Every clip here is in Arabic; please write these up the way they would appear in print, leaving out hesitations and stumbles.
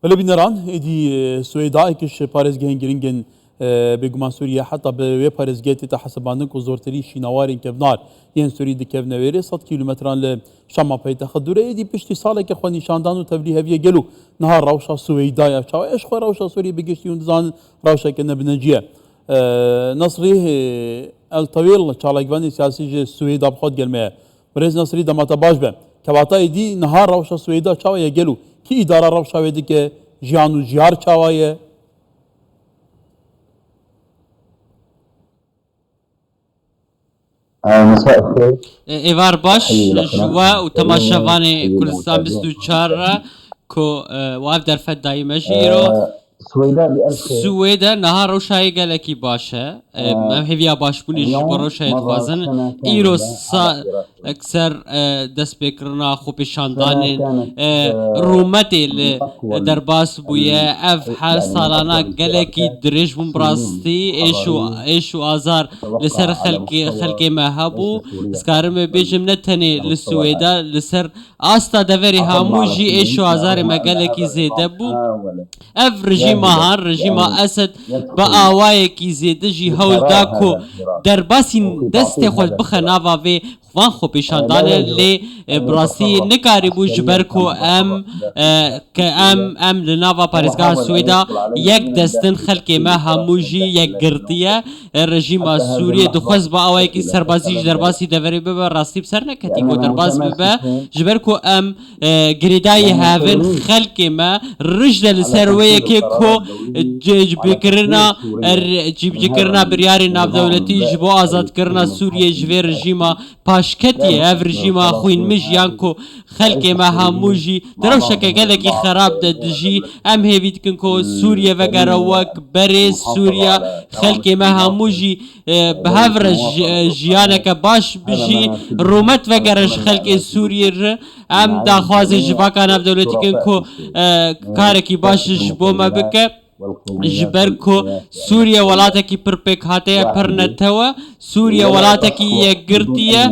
ولی بینران ایدی سوئدا اکش پارێزگەهێن گرنگن بێگومان سووریا حتا بە وێ پارێزگێتی تا حەسەباندن و زۆرتری شیناوارین کەڤنار یەن سووری دکەڤنەوێرێ 100 کیلومتران لە شەما پەیتەخە دوورە ئیدی پشتی ساڵێکە خۆ نیشاندان و تەبلی هەڤیە گەل و نەها ڕەوشە سوێدایە چاوە ئێش خۆ ڕەوشە سووری بگەشتی و دزانن ڕەوشەکە نەبنەجیە نەسری ئەلتەوێڵ چاڵێکڤانی سیاسیژ سوێدا بخۆت گەلمەیە برێز نەسری دەماتە باش بە کەواتە ئیدی نەها ڕەوشە سوێدا چاوەیە گەل و کی ئیدارە ڕەوشاوێ دکە ژیان و ژیار چاوایە مساء الخير ايوار باش جوا و تماشاواني كردستان 24 كو واف در فد دايما جيرو سويدا نهار روشاي قالكي باشا ما هيفيا باش بوني جبر روشاي خوازن ايرو اكثر دست بكرنا خو بشاندان رومتي درباس بويا اف حال سالانا قالكي دريج براستي ايشو ازار لسر خلقي ما هبو سكارم بيجم نتني للسويدا لسر استا دفري هاموجي ايشو ازار ما قالكي زيدبو اف رژیم اسد با آوایکی زیده جی هول داکو در باسین دست خود بخناوا و وان خو پیشاندانه لی براسی نکاری بو جبر کو ام لناوا پارێزگا سویدا یک دستن خلق ما هموجی یک گرتیه رژیم سوریه دخواست با آوایکی سربازی درباسی دوری ببه راستی بسر نکتی کو درباس ببه جبر کو ام گریدای هاون خلق ما رجل سرویه که کو جیب کرنا بریاری ناو دولتی جبو آزاد کرنا سوریه جوی رژیما پاشکتیه اف رژیما خوین مجیان کو خلق ما هموجی دروشک گلکی خراب دجی ام هیوید کن کو سوریه وگره وک بری سوریا خلق ما هموجی به هفر جیانک باش بجی رومت وگرش خلق سوریه ام داخواز جواکان اف دولتی کن کو کارکی باش جبو ما بکه جبر کو سوریا ولاتکی پر پیک هاته پر نتوا سوریا ولاتکی یک گرتیه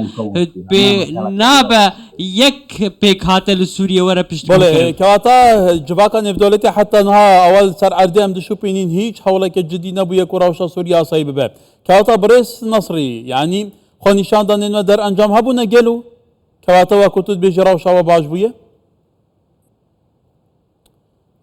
به نابه یک پیک هاته لسوریا ورا پشت بله کواتا جواکان اف دولتی حتی نها اول سر عرضی هم دشو پینین هیچ حولک جدی نبویه که راوشا سوریا آسایی ببه کواتا برس نصری یعنی خو نشان دانین در انجام هبو نگلو کواتا و کتود بیجی راوشا و باش بویه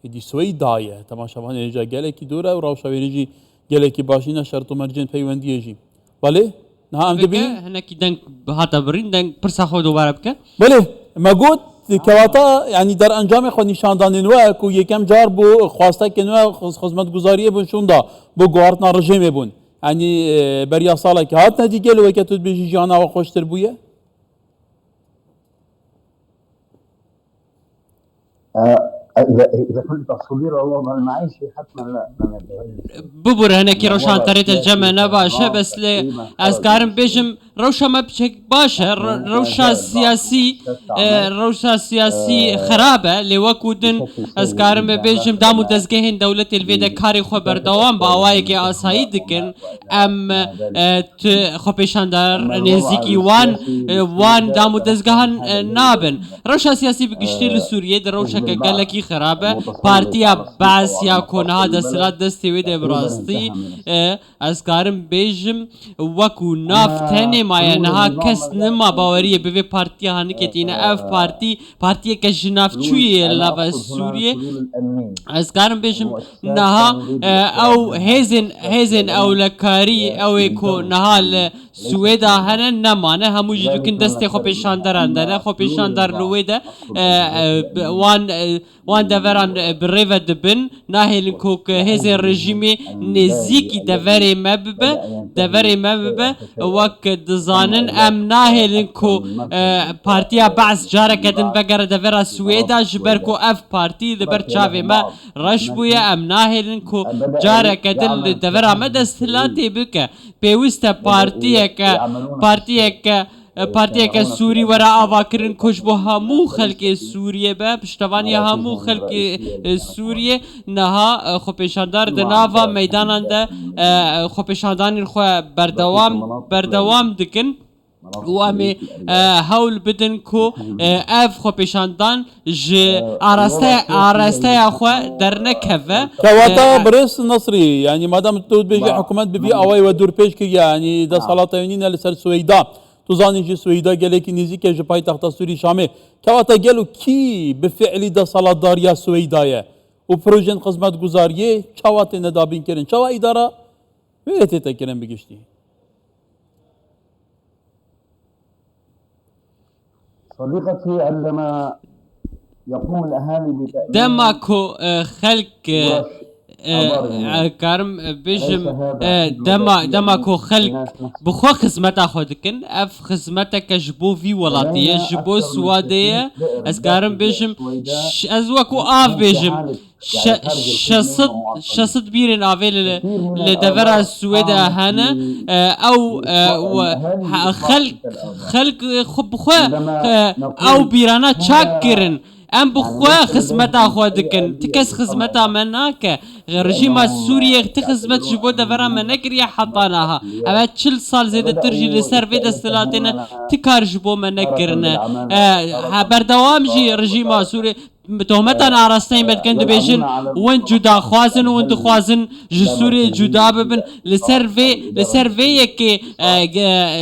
ایدی سویدایه تماشاوان ایجا گلکی دوره و راوشاویریجی گلکی باشینه شرط و مرجن پیوندیجی بله نه ام دبی هناك دنك هاتا برين دنك برسا خود دوباره بکه بله مگود کواتا یعنی در انجام خود نشاندانین و کو یکم جار بو خواسته کنو خدمت گزاریه بون شوندا بو گوارتنا رژیم بون یعنی بریا ساله که هات ندی گلو که تو بیجی جانا و خوشتر بویه إذا كنت تصوير والله المعيشي حتما لا ببور هناك روشان طريقة الجمع نباشة بس لي أذكارم بيجم روشة ما بشك باشا روشة سياسي خرابة لوكودن أذكارم بيجم دامو دزجهن دولة الفيدا كاري خبر دوام باوايك آساي دكن أم خبيشان دار نزيكي وان دامو دزجهن نابن روشة سياسي بقشتي سوريا در روشة كجلكي خرابه پارتیا بعض یا کنها دستلات دستی ویده براستی از کارم بیجم وکو نافتنه مایا نها کس نما باوریه به پارتیا هنکتینه اف پارتی که جناف چویه لابا سوریه از کارم بیجم نها او هزن او لکاری او اکو نها سویدا هنن نمانه همو جدو کن دستی خو پیشاندر اندنه خو پیشاندر لویده وان دوران بریو دبن ناهیلن کوک هزین رژیمی نزیکی دوری مببه وک دزانن ام ناهیلن کو پارتیا بعض جاره کدن بگر دورا سویدا جبر کو اف پارتی دبر چاوی ما رش بویا ام ناهیلن کو جاره کدن دورا مدستلاتی بکه پیوسته پارتیا که سوری ورا آواکرین کش با همو خلق سوریه به پشتوانی همو خلق سوریه نها خو پیشاندار دناوا میدانند خو پیشاندانی خو بردوام دکن و امي هول بدن كو اف خو بيشاندان ج ارستا اخو درنكفه كواتا بريس نصري يعني ما دام تو بيجي حكومات بفي اواي ودور بيش كي يعني دا سلاطينين لسر سويدا تزاني جي سويدا قالك نيزيك جي باي تحت سوري شامي كواتا قالوا كي بفعل دا سلاط داريا سويدايا وبروجين خدمات گزاريه كواتا ندابين كرن كوا اداره ويرتي تكرن بگشتي صديقتي عندما يقوم الأهالي بتأمين دماكو خلق كارم بيجم دماكو خلق بخو خدمتا خودكن اف خدمتك جبو في ولاتيه جبو سواديه اس كارم بيجم از وكو اف بيجم شصد بيرن افيل لدفر السويد هنا او خلق خب خو او بيرانا تشاكرن ام بخوا خدمتا خودكن تكس خدمتا مناك رژیم سوریه تخدمت جبو دفرا منکری حطاناها اما 40 سال زیده ترجی لسر وی دستلاتنا تکار جبو منکرنه بردوام جی رژیم سوریه تهمتان آراستين بدكن دبيجن وين جدا خوازن وين دخوازن جسوري جدا ببن لسر في يكي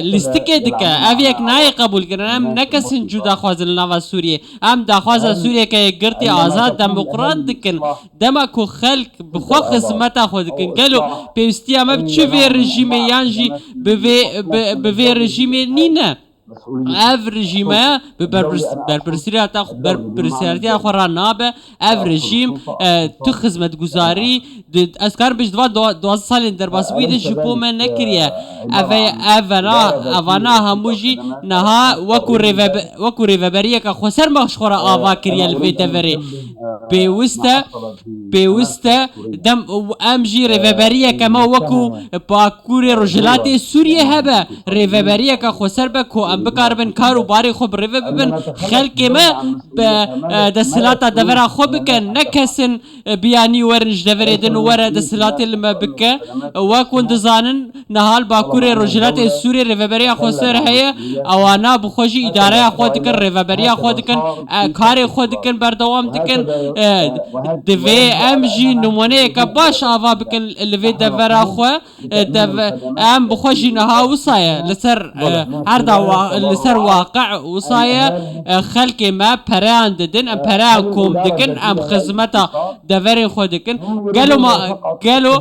لستكي دكا أفيك ناي قبول كرن أم نكسن جدا خوازن لنوا سوريا أم دا خوازن سوريا كي قرتي آزاد ديمقراط دكن دمكو خلق بخو خدمتا خود دكن قالوا بيستيا ما بتشوفي رجيمي يانجي بفي رجيمي نينا اف رژیمه برپرسیارتی خورا نابه اف رژیم تو خدمت گزاری از کار بیش 12 سال در باسوید جپو من نکریه اوانا هموجی نها وکو ریوبریه که خسر مخش خورا آوا کریه الوی دوری پیوسته دم امجی ریوبریه که ما وکو باکور رجلات سوریه هبه ریوبریه که خسر بکو ام بکاربن کارو باری خوب ریوه ببن خلق ما دستلاتا دورا خوب بکن نکسن بیانی ورنج دوریدن ورا دستلاتا لما بکن واکون دزانن نهال باکور رجلات سوری ریوه بری خسر هیا اوانا بخوشی اداره خود دکن ریوه بری خود دکن کار خود دکن بردوام دکن دوی امجی نمونه که باش آوا بکن لوی دورا خو ام بخوشی نها وصايا لسر هر لسر واقع وصايا خلق ما بران ددن ام بران كوم دكن ام خدمتا دفرين خودكن قالوا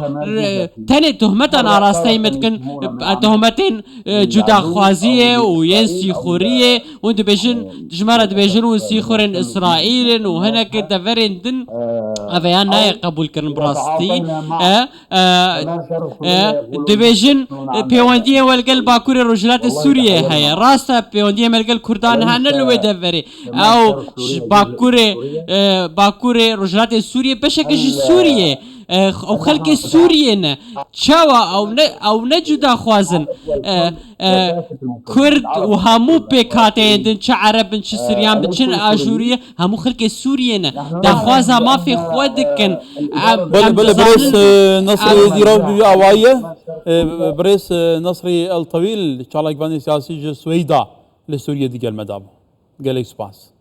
تاني تهمتان آراستين متكن تهمتين جدا خوازية وينسي خورية وانت بيجن جمارة بيجن ونسي خورين إسرائيل وهناك دفرين دن افيان ناي قبول كرن براستي دبيجن بيواندية والقلب باكوري الرجلات السورية هي راستا بيواندية والقلب كردان هنلوي دفري او باكوري الرجلات السورية بشكل سورية او خلق سوريين چاوا او نجدا خوازن كرد وهمو بكاتين دن چه عربن چه سريان بچن آجورية همو خلق سوريين دا خوازا ما في خودكن بريس نصري ديرو بي اوايه بريس نصري الطويل چالاك باني سياسي سويدا لسوريا دي المدام قال سباس